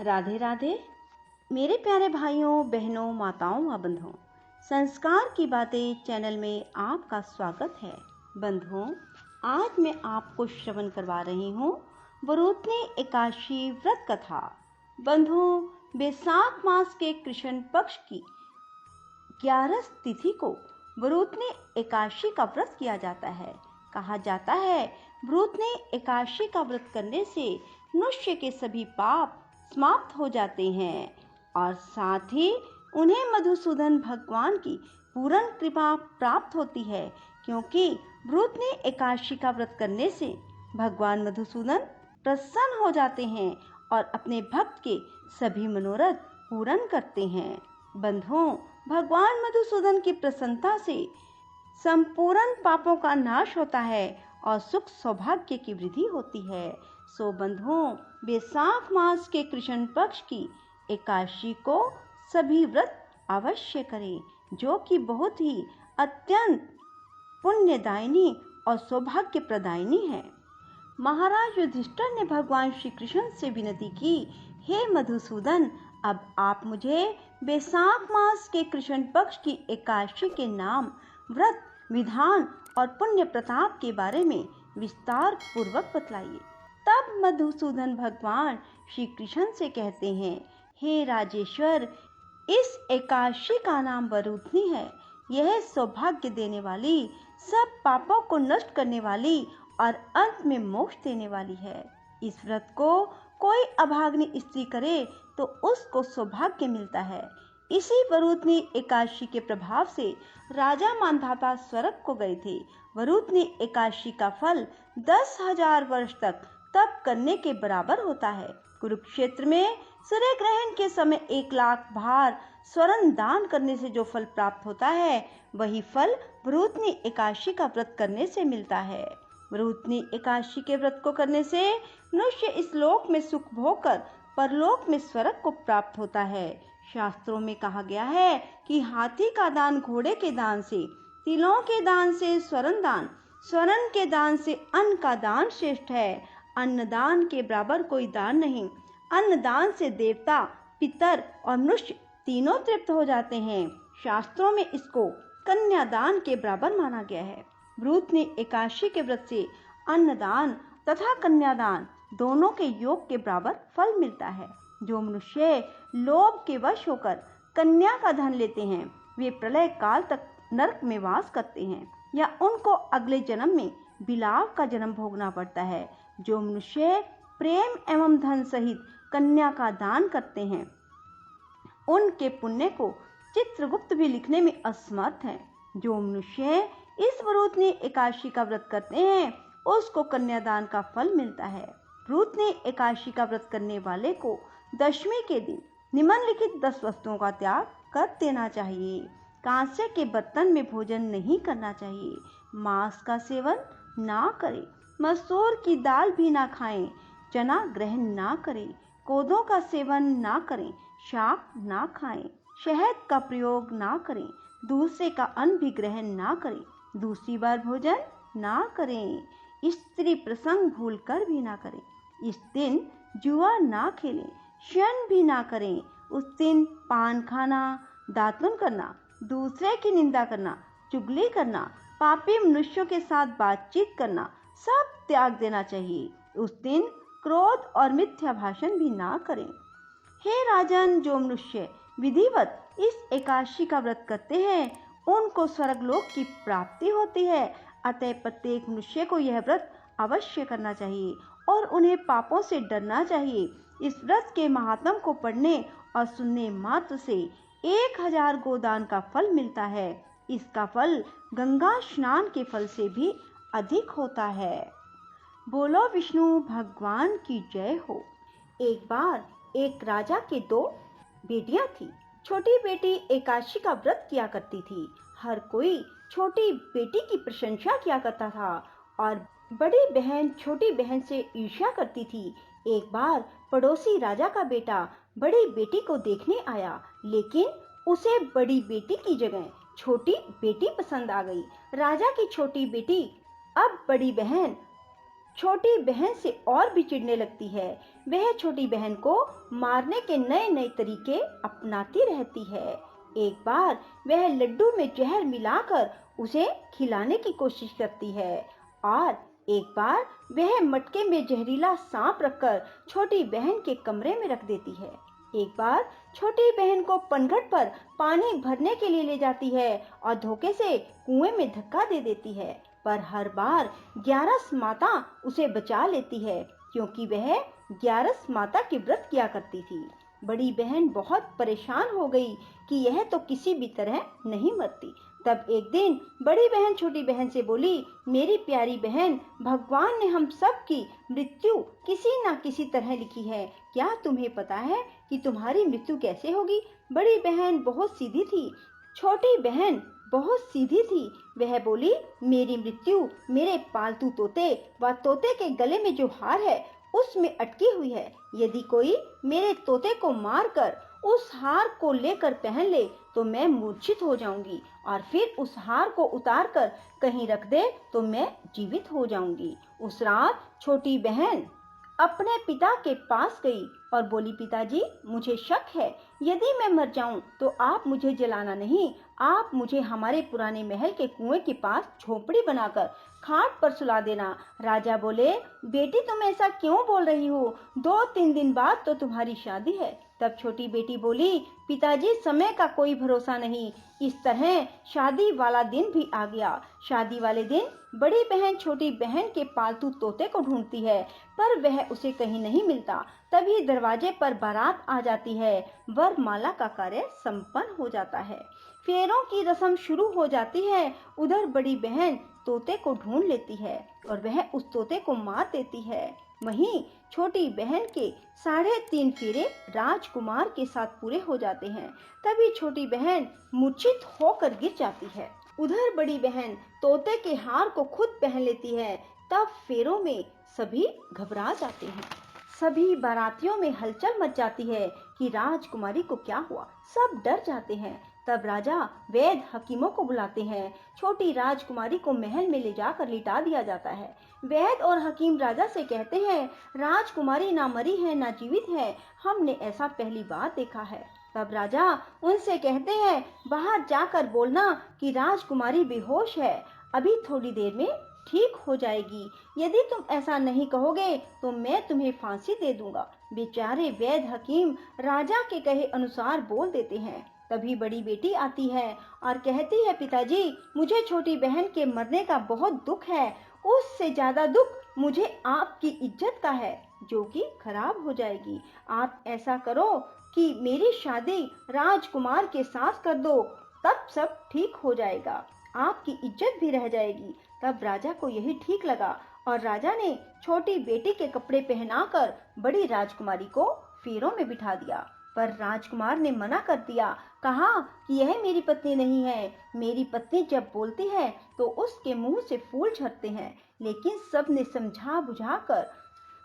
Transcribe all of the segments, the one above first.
राधे राधे। मेरे प्यारे भाइयों बहनों माताओं व बंधुओं, संस्कार की बातें चैनल में आपका स्वागत है। बंधुओं, आज मैं आपको श्रवण करवा रही हूँ वरुथनी एकादशी व्रत कथा। बंधुओं, बैसाख मास के कृष्ण पक्ष की 11 तिथि को वरुथनी एकादशी का व्रत किया जाता है। कहा जाता है वरुथनी एकादशी का व्रत करने से मनुष्य के सभी पाप समाप्त हो जाते हैं और साथ ही उन्हें मधुसूदन भगवान की पूर्ण कृपा प्राप्त होती है, क्योंकि वरुथनी एकादशी का व्रत करने से भगवान मधुसूदन प्रसन्न हो जाते हैं और अपने भक्त के सभी मनोरथ पूर्ण करते हैं। बंधुओं, भगवान मधुसूदन की प्रसन्नता से संपूर्ण पापों का नाश होता है और सुख सौभाग्य की वृद्धि होती है। सो बंधुओं, बैसाख मास के कृष्ण पक्ष की एकादशी को सभी व्रत अवश्य करें, जो कि बहुत ही अत्यंत पुण्यदायिनी और सौभाग्य प्रदायिनी है। महाराज युधिष्ठिर ने भगवान श्री कृष्ण से विनती की, हे मधुसूदन, अब आप मुझे बैसाख मास के कृष्ण पक्ष की एकादशी के नाम, व्रत विधान और पुण्य प्रताप के बारे में विस्तार पूर्वक बतलाइए। तब मधुसूदन भगवान श्री कृष्ण से कहते हैं, हे राजेश्वर, इस एकादशी का नाम वरुथनी है। यह सौभाग्य देने वाली, सब पापों को नष्ट करने वाली और अंत में मोक्ष देने वाली है। इस व्रत को कोई अभागिनी स्त्री करे तो उसको सौभाग्य मिलता है। इसी वरुथनी एकादशी के प्रभाव से राजा मांधाता स्वर्ग को गए थे। वरुथनी एकादशी का फल 10,000 वर्ष तक तप करने के बराबर होता है। कुरुक्षेत्र में सूर्य ग्रहण के समय 1,00,000 भार स्वर्ण दान करने से जो फल प्राप्त होता है, वही फल वरुथनी एकादशी का व्रत करने से मिलता है। वरुथनी एकादशी के व्रत को करने से मनुष्य इस लोक में सुख भोग कर परलोक में स्वर्ग को प्राप्त होता है। शास्त्रों में कहा गया है कि हाथी का दान घोड़े के दान से, तिलों के दान से स्वर्ण दान, स्वर्ण के दान से अन्न का दान श्रेष्ठ है। अन्नदान के बराबर कोई दान नहीं। अन्नदान से देवता, पितर और मनुष्य तीनों तृप्त हो जाते हैं। शास्त्रों में इसको कन्यादान के बराबर माना गया है। वरुथनी एकादशी के व्रत से अन्नदान तथा कन्यादान दोनों के योग के बराबर फल मिलता है। जो मनुष्य लोभ के वश होकर कन्या का धन लेते हैं, वे प्रलय काल तक नरक में वास करते हैं या उनको अगले जन्म में बिलाव का जन्म भोगना पड़ता है। जो मनुष्य प्रेम एवं धन सहित कन्या का दान करते हैं, उनके पुण्य को चित्रगुप्त भी लिखने में असमर्थ है। जो मनुष्य इस वरुथनी एकादशी का व्रत करते हैं, उसको कन्यादान का फल मिलता है। वरुथनी एकादशी का व्रत करने वाले को दशमी के दिन निम्नलिखित 10 वस्तुओं का त्याग कर देना चाहिए। कांसे के बर्तन में भोजन नहीं करना चाहिए। मांस का सेवन ना करें। मसूर की दाल भी ना खाएं। चना ग्रहण ना करें। कोदों का सेवन ना करें। शाक ना खाएं। शहद का प्रयोग ना करें। दूसरे का अन्न भी ग्रहण ना करें। दूसरी बार भोजन ना करें। स्त्री प्रसंग भूल कर भी ना करें। इस दिन जुआ ना खेलें। शयन भी ना करें। उस दिन पान खाना, दातुन करना, दूसरे की निंदा करना, चुगली करना, पापी मनुष्यों के साथ बातचीत करना सब त्याग देना चाहिए। उस दिन क्रोध और मिथ्या भाषण भी ना करें। हे राजन, जो मनुष्य विधिवत इस एकादशी का व्रत करते हैं, उनको स्वर्गलोक की प्राप्ति होती है। अतः प्रत्येक मनुष्य को यह व्रत अवश्य करना चाहिए और उन्हें पापों से डरना चाहिए। इस व्रत के महात्म को पढ़ने और सुनने मात्र से 1,000 गोदान का फल मिलता है। इसका फल गंगा स्नान के फल से भी अधिक होता है। बोलो विष्णु भगवान की जय हो। एक बार एक राजा के 2 बेटियां थी। छोटी बेटी एकादशी का व्रत किया करती थी। हर कोई छोटी बेटी की प्रशंसा किया करता था और बड़ी बहन छोटी बहन से ईर्ष्या करती थी। एक बार पड़ोसी राजा का बेटा बड़ी बेटी को देखने आया, लेकिन उसे बड़ी बेटी की जगह छोटी बेटी पसंद आ गई। राजा की छोटी बेटी अब बड़ी बहन छोटी बहन से और भी चिढ़ने लगती है। वह छोटी बहन को मारने के नए नए तरीके अपनाती रहती है। एक बार वह लड्डू में जहर मिलाकर उसे खिलाने की कोशिश करती है और एक बार वह मटके में जहरीला सांप रखकर छोटी बहन के कमरे में रख देती है। एक बार छोटी बहन को पनघट पर पानी भरने के लिए ले जाती है और धोखे से कुएं में धक्का दे देती है, पर हर बार ग्यारस माता उसे बचा लेती है क्योंकि वह ग्यारस माता के व्रत किया करती थी। बड़ी बहन बहुत परेशान हो गई कि यह तो किसी भी तरह नहीं मरती। तब एक दिन बड़ी बहन छोटी बहन से बोली, मेरी प्यारी बहन, भगवान ने हम सब की मृत्यु किसी न किसी तरह लिखी है। क्या तुम्हें पता है कि तुम्हारी मृत्यु कैसे होगी? बड़ी बहन बहुत सीधी थी, छोटी बहन बहुत सीधी थी। वह बोली, मेरी मृत्यु मेरे पालतू तोते व तोते के गले में जो हार है उसमें अटकी हुई है। यदि कोई मेरे तोते को मारकर उस हार को लेकर पहन ले तो मैं मूर्छित हो जाऊंगी और फिर उस हार को उतार कर कहीं रख दे तो मैं जीवित हो जाऊंगी। उस रात छोटी बहन अपने पिता के पास गई और बोली, पिताजी, मुझे शक है, यदि मैं मर जाऊं तो आप मुझे जलाना नहीं, आप मुझे हमारे पुराने महल के कुएं के पास झोपड़ी बनाकर खाट पर सुला देना। राजा बोले, बेटी, तुम ऐसा क्यों बोल रही हो? 2-3 दिन बाद तो तुम्हारी शादी है। तब छोटी बेटी बोली, पिताजी, समय का कोई भरोसा नहीं। इस तरह शादी वाला दिन भी आ गया। शादी वाले दिन बड़ी बहन छोटी बहन के पालतू तोते को ढूंढती है, पर वह उसे कहीं नहीं मिलता। तभी दरवाजे पर बारात आ जाती है। वरमाला का कार्य संपन्न हो जाता है। फेरों की रस्म शुरू हो जाती है। उधर बड़ी बहन तोते को ढूंढ लेती है और वह उस तोते को मार देती है। वहीं छोटी बहन के 3.5 फेरे राजकुमार के साथ पूरे हो जाते हैं। तभी छोटी बहन मूर्छित होकर गिर जाती है। उधर बड़ी बहन तोते के हार को खुद पहन लेती है। तब फेरों में सभी घबरा जाते हैं। सभी बारातियों में हलचल मच जाती है कि राजकुमारी को क्या हुआ। सब डर जाते हैं। तब राजा वैद्य हकीमों को बुलाते हैं। छोटी राजकुमारी को महल में ले जाकर लिटा दिया जाता है। वैद्य और हकीम राजा से कहते हैं, राजकुमारी ना मरी है ना जीवित है, हमने ऐसा पहली बार देखा है। तब राजा उनसे कहते हैं, बाहर जाकर बोलना कि राजकुमारी बेहोश है, अभी थोड़ी देर में ठीक हो जाएगी। यदि तुम ऐसा नहीं कहोगे तो मैं तुम्हें फांसी दे दूंगा। बेचारे वैद्य हकीम राजा के कहे अनुसार बोल देते हैं। तभी बड़ी बेटी आती है और कहती है, पिताजी, मुझे छोटी बहन के मरने का बहुत दुख है। उससे ज्यादा दुख मुझे आपकी इज्जत का है, जो कि खराब हो जाएगी। आप ऐसा करो कि मेरी शादी राजकुमार के साथ कर दो, तब सब ठीक हो जाएगा, आपकी इज्जत भी रह जाएगी। तब राजा को यही ठीक लगा और राजा ने छोटी बेटी के कपड़े पहनाकर बड़ी राजकुमारी को फेरों में बिठा दिया। पर राजकुमार ने मना कर दिया, कहा कि यह मेरी पत्नी नहीं है। मेरी पत्नी जब बोलती है तो उसके मुंह से फूल झड़ते हैं। लेकिन सब ने समझा बुझाकर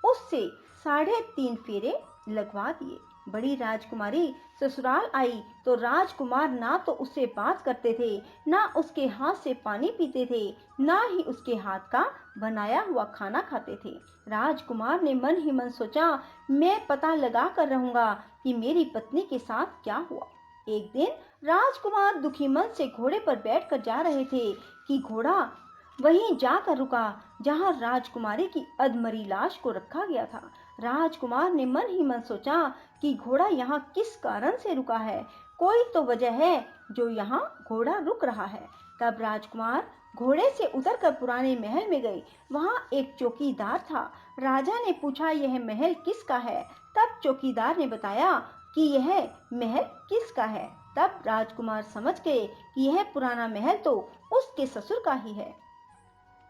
उससे 3.5 फेरे लगवा दिए। बड़ी राजकुमारी ससुराल आई तो राजकुमार ना तो उससे बात करते थे, ना उसके हाथ से पानी पीते थे, ना ही उसके हाथ का बनाया हुआ खाना खाते थे। राजकुमार ने मन ही मन सोचा, मैं पता लगा कर रहूंगा कि मेरी पत्नी के साथ क्या हुआ। एक दिन राजकुमार दुखी मन से घोड़े पर बैठकर जा रहे थे कि घोड़ा वहीं जाकर रुका जहां राजकुमारी की अधमरी लाश को रखा गया था। राजकुमार ने मन ही मन सोचा कि घोड़ा यहाँ किस कारण से रुका है, कोई तो वजह है जो यहाँ घोड़ा रुक रहा है। तब राजकुमार घोड़े से उतरकर पुराने महल में गए। वहाँ एक चौकीदार था। राजा ने पूछा, यह महल किसका है? तब चौकीदार ने बताया कि यह महल किसका है। तब राजकुमार समझ गए कि यह पुराना महल तो उसके ससुर का ही है।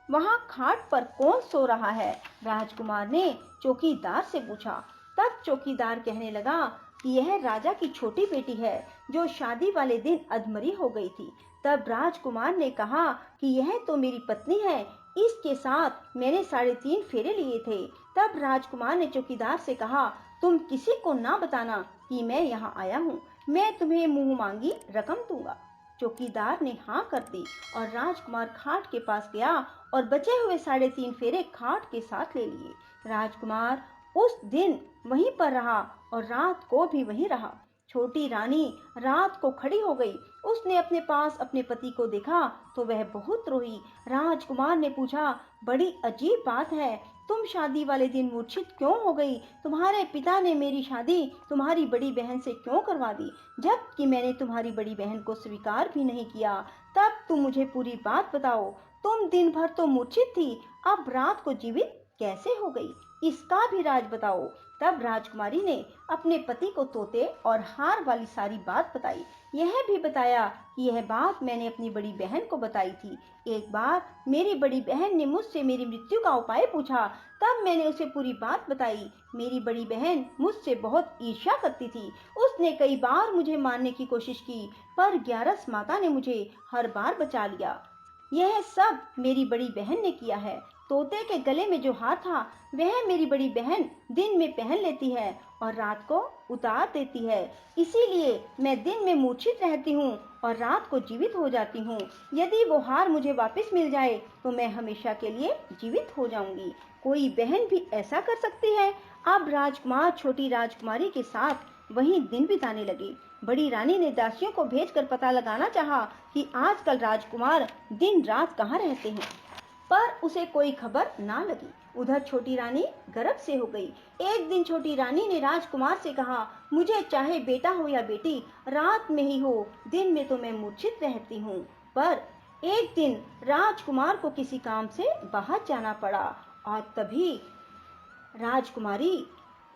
वहाँ खाट पर कौन सो रहा है? राजकुमार ने चौकीदार से पूछा। तब चौकीदार कहने लगा कि यह राजा की छोटी बेटी है जो शादी वाले दिन अधमरी हो गई थी। तब राजकुमार ने कहा कि यह तो मेरी पत्नी है, इसके साथ मैंने 3.5 फेरे लिए थे। तब राजकुमार ने चौकीदार से कहा, तुम किसी को ना बताना कि मैं यहाँ आया हूँ, मैं तुम्हें मुंह मांगी रकम दूंगा। चौकीदार ने हाँ कर दी और राजकुमार खाट के पास गया और बचे हुए 3.5 फेरे खाट के साथ ले लिए। राजकुमार उस दिन वहीं पर रहा और रात को भी वहीं रहा। छोटी रानी रात को खड़ी हो गई। उसने अपने पास अपने पति को देखा तो वह बहुत रोई। राजकुमार ने पूछा, बड़ी अजीब बात है, तुम शादी वाले दिन मूर्छित क्यों हो गई? तुम्हारे पिता ने मेरी शादी तुम्हारी बड़ी बहन से क्यों करवा दी, जबकि मैंने तुम्हारी बड़ी बहन को स्वीकार भी नहीं किया? तब तुम मुझे पूरी बात बताओ। तुम दिन भर तो मूर्छित थी, अब रात को जीवित कैसे हो गई? इसका भी राज बताओ। तब राजकुमारी ने अपने पति को तोते और हार वाली सारी बात बताई। यह भी बताया कि यह बात मैंने अपनी बड़ी बहन को बताई थी। एक बार मेरी बड़ी बहन ने मुझसे मेरी मृत्यु का उपाय पूछा, तब मैंने उसे पूरी बात बताई। मेरी बड़ी बहन मुझसे बहुत ईर्ष्या करती थी। उसने कई बार मुझे मारने की कोशिश की, पर ग्यारस माता ने मुझे हर बार बचा लिया। यह सब मेरी बड़ी बहन ने किया है। तोते के गले में जो हार था वह मेरी बड़ी बहन दिन में पहन लेती है और रात को उतार देती है। इसीलिए मैं दिन में मूर्छित रहती हूँ और रात को जीवित हो जाती हूँ। यदि वो हार मुझे वापस मिल जाए तो मैं हमेशा के लिए जीवित हो जाऊंगी। कोई बहन भी ऐसा कर सकती है? अब राजकुमार छोटी राजकुमारी के साथ वहीं दिन बिताने लगे। बड़ी रानी ने दासियों को भेजकर पता लगाना चाहा कि आजकल राजकुमार दिन रात कहाँ रहते हैं, पर उसे कोई खबर ना लगी। उधर छोटी रानी गर्भ से हो गई। एक दिन छोटी रानी ने राजकुमार से कहा, मुझे चाहे बेटा हो या बेटी, रात में ही हो, दिन में तो मैं मूर्छित रहती हूँ। पर एक दिन राजकुमार को किसी काम से बाहर जाना पड़ा और तभी राजकुमारी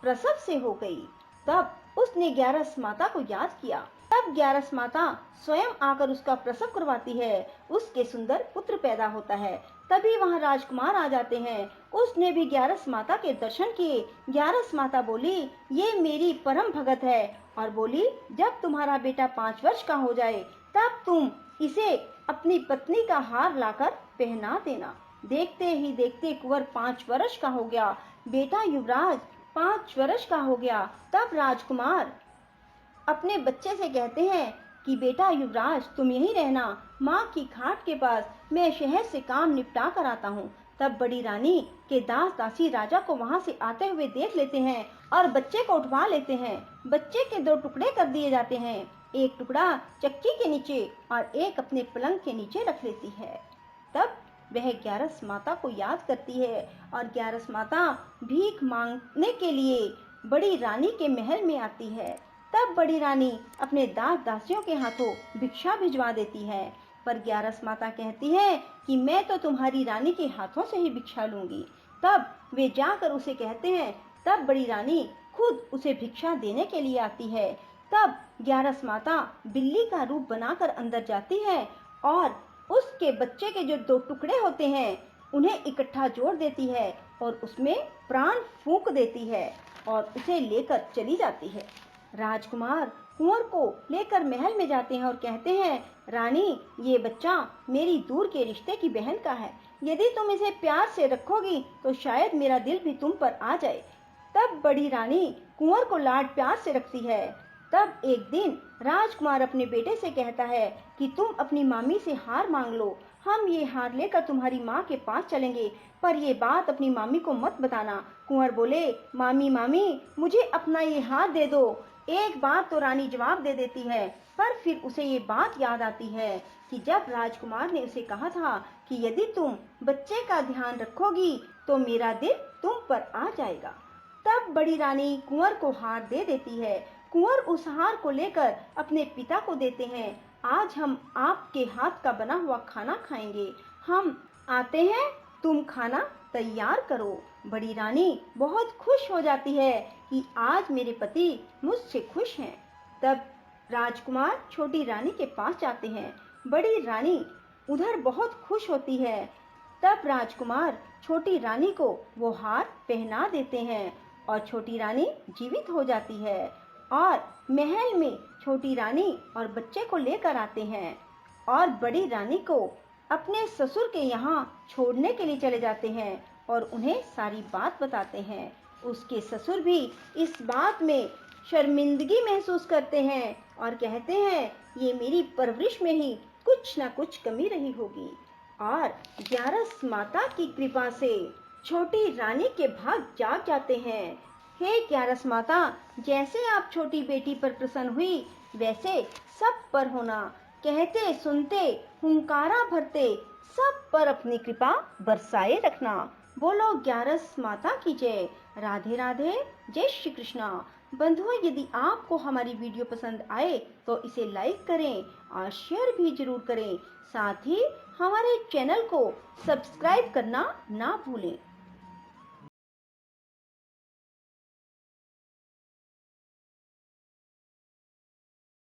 प्रसव से हो गई। तब उसने ग्यारस माता को याद किया। तब ग्यारस माता स्वयं आकर उसका प्रसव करवाती है। उसके सुंदर पुत्र पैदा होता है। तभी वहां राजकुमार आ जाते हैं। उसने भी ग्यारस माता के दर्शन किए। ग्यारस माता बोली, ये मेरी परम भगत है, और बोली, जब तुम्हारा बेटा 5 वर्ष का हो जाए तब तुम इसे अपनी पत्नी का हार लाकर पहना देना। देखते ही देखते कुंवर 5 वर्ष का हो गया। बेटा युवराज 5 वर्ष का हो गया। तब राजकुमार अपने बच्चे से कहते हैं कि बेटा युवराज, तुम यहीं रहना, माँ की खाट के पास, मैं शहर से काम निपटा कर आता हूँ। तब बड़ी रानी के दास दासी राजा को वहां से आते हुए देख लेते हैं और बच्चे को उठवा लेते हैं। बच्चे के 2 टुकड़े कर दिए जाते हैं। एक टुकड़ा चक्की के नीचे और एक अपने पलंग के नीचे रख लेती है। तब वह ग्यारस माता को याद करती है और ग्यारस माता भीख मांगने के लिए बड़ी रानी के महल में आती है। तब बड़ी रानी अपने दास दासियों के हाथों भिक्षा भिजवा देती है, पर ग्यारस माता कहती है कि मैं तो तुम्हारी रानी के हाथों से ही भिक्षा लूंगी। तब वे जाकर उसे कहते हैं। तब बड़ी रानी खुद उसे भिक्षा देने के लिए आती है। तब ग्यारस माता बिल्ली का रूप बनाकर अंदर जाती है और उसके बच्चे के जो 2 टुकड़े होते हैं उन्हें इकट्ठा जोड़ देती है और उसमें प्राण फूंक देती है और उसे लेकर चली जाती है। राजकुमार कुंवर को लेकर महल में जाते हैं और कहते हैं, रानी, ये बच्चा मेरी दूर के रिश्ते की बहन का है। यदि तुम इसे प्यार से रखोगी तो शायद मेरा दिल भी तुम पर आ जाए। तब बड़ी रानी कुंवर को लाड प्यार से रखती है। तब एक दिन राजकुमार अपने बेटे से कहता है कि तुम अपनी मामी से हार मांग लो, हम ये हार लेकर तुम्हारी माँ के पास चलेंगे, पर ये बात अपनी मामी को मत बताना। कुंवर बोले, मामी मामी, मुझे अपना ये हार दे दो। एक बार तो रानी जवाब दे देती है, पर फिर उसे ये बात याद आती है कि जब राजकुमार ने उसे कहा था कि यदि तुम बच्चे का ध्यान रखोगी तो मेरा दिल तुम पर आ जाएगा। तब बड़ी रानी कुंवर को हार दे देती है। कुंवर उस हार को लेकर अपने पिता को देते हैं। आज हम आपके हाथ का बना हुआ खाना खाएंगे, हम आते हैं, तुम खाना तैयार करो। बड़ी रानी बहुत खुश हो जाती है कि आज मेरे पति मुझसे खुश हैं। तब राजकुमार छोटी रानी के पास जाते हैं। बड़ी रानी उधर बहुत खुश होती है। तब राजकुमार छोटी रानी को वो हार पहना देते हैं और छोटी रानी जीवित हो जाती है और महल में छोटी रानी और बच्चे को लेकर आते हैं और बड़ी रानी को अपने ससुर के यहाँ छोड़ने के लिए चले जाते हैं और उन्हें सारी बात बताते हैं। उसके ससुर भी इस बात में शर्मिंदगी महसूस करते हैं और कहते हैं, ये मेरी परवरिश में ही कुछ ना कुछ कमी रही होगी। और ग्यारस माता की कृपा से छोटी रानी के भाग जाग जाते हैं। हे ग्यारस माता, जैसे आप छोटी बेटी पर प्रसन्न हुई वैसे सब पर होना। कहते सुनते हुंकारा भरते सब पर अपनी कृपा बरसाए रखना। बोलो ग्यारस माता की जय। राधे राधे, जय श्री कृष्णा। बंधुओं, यदि आपको हमारी वीडियो पसंद आए तो इसे लाइक करें और शेयर भी जरूर करें। साथ ही हमारे चैनल को सब्सक्राइब करना ना भूलें।